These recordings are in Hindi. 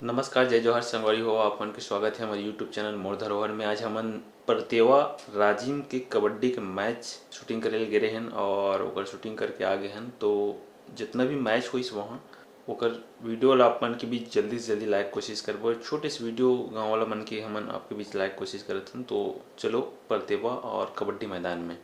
नमस्कार, जय जोहार संगवारी हो। आपन के स्वागत है हमारे यूट्यूब चैनल मोर धरोहर में। आज हमन परतेवा राजिम के कबड्डी के मैच शूटिंग करे गे हन और ओकर शूटिंग करके आ गए हन। तो जितना भी मैच हुई वहाँ ओकर वीडियो ला आपन के बीच जल्दी से जल्दी लाइक कोशिश करबो। छोटे से वीडियो गाँव वाला मन के हमन आपके बीच लाइक कोशिश करत हन। तो चलो परतेवा और कबड्डी मैदान में।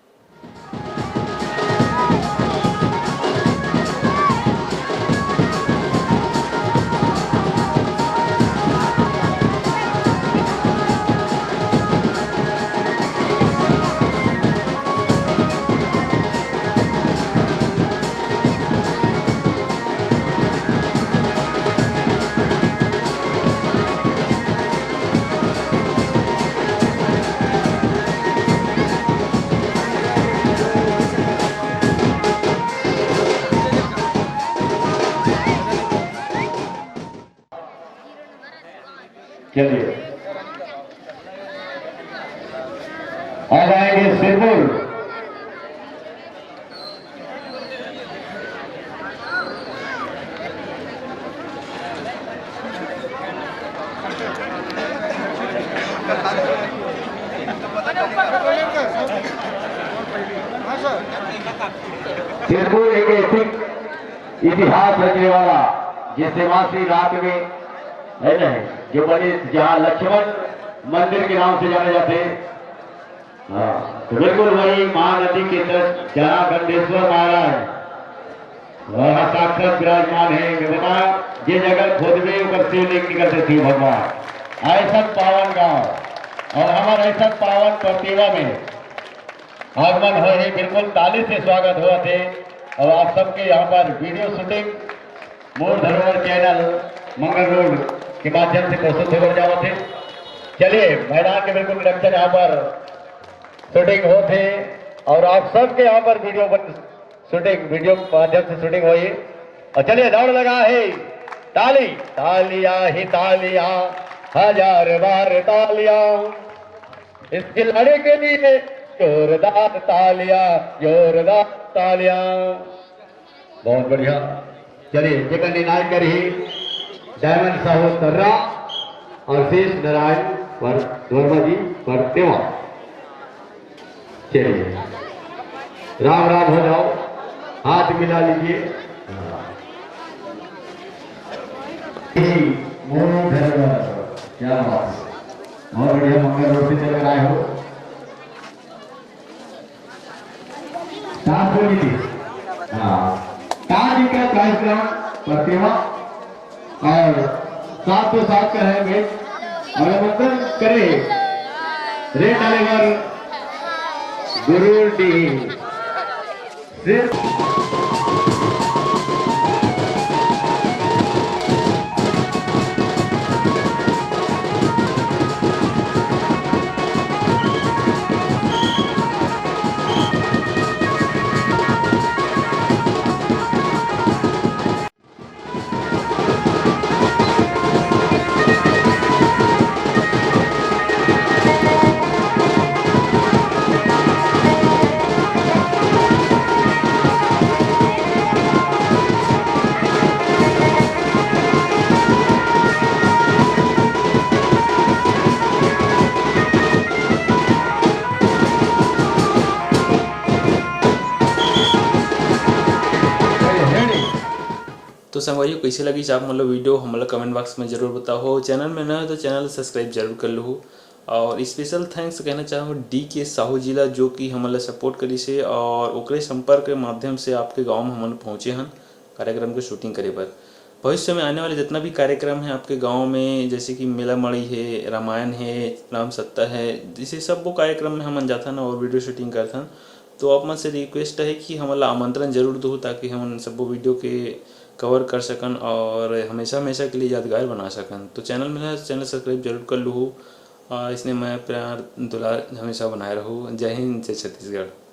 चलिए अब आएंगे सिरपुर। सिरपुर एक ऐसी इतिहास रचने वाला जिसे मासी रात में है नहीं जो बड़े जहाँ लक्ष्मण मंदिर के नाम से जाने जाते। हाँ, तो बिल्कुल वही महानदी के तट जहाँ गंडेश्वर महाराज वहाँ साक्षात विराजमान है। मैं बताया ये जगह खुद में ऊपर से निकलते थे भगवान। ऐसा पावन गांव और हमारा ऐसा पावन परतेवा में आगमन हो है। बिल्कुल ताली से स्वागत हुआ थे और आप सबके यहाँ पर वीडियो शूटिंग मोर धरोहर चैनल मंगल रोड के माध्यम से प्रस्तुत होकर जाओ थे। चलिए मैदान के बिल्कुल निरक्षण यहाँ पर शूटिंग हो थे और आप सबके यहाँ पर वीडियो माध्यम से शूटिंग हुई। और चलिए दौड़ लगा है ताली तालियां ही तालियां हजार बार तालियां इस खिलाड़ी के लिए जोरदार तालियां। बहुत बढ़िया। चलिए जगह निर्णायक करी डायमंड साहू कर्रा और शेष नारायण वर्मा जी परतेवा। चलिए राम राम हो जाओ, हाथ मिला लीजिए। क्या बात, बहुत बढ़िया। मंगल रोड से चल आए हो। हाँ, ताज का कार्यक्रम परतेवा और साथ तो साथ का है मैच और आमंत्रण करे रेड डालेवर गुरु डी सिर्फ तो संगवारी कैसे लगी आप मतलब वीडियो हमला कमेंट बॉक्स में जरूर बताओ। चैनल में न हो तो चैनल सब्सक्राइब जरूर कर लो। और स्पेशल थैंक्स कहना चाहूँ डी के साहू जिला जो कि हमला सपोर्ट करी से और ओकरे संपर्क के माध्यम से आपके गांव में हमन पहुँचे हन कार्यक्रम के शूटिंग करे पर। भविष्य में आने वाले जितना भी कार्यक्रम है आपके गांव में जैसे कि मेला मड़ी है, रामायण है, राम सत्ता है, जैसे सब वो कार्यक्रम में हमन जाथन और वीडियो शूटिंग करथन। तो आप मन से रिक्वेस्ट है कि हमला आमंत्रण जरूर दो ताकि हम सब वीडियो के कवर कर सकन और हमेशा हमेशा के लिए यादगार बना सकन। तो चैनल में चैनल सब्सक्राइब जरूर कर लो। इसने मैं प्यार दुलार हमेशा बनाए रहूँ। जय हिंद, जय छत्तीसगढ़।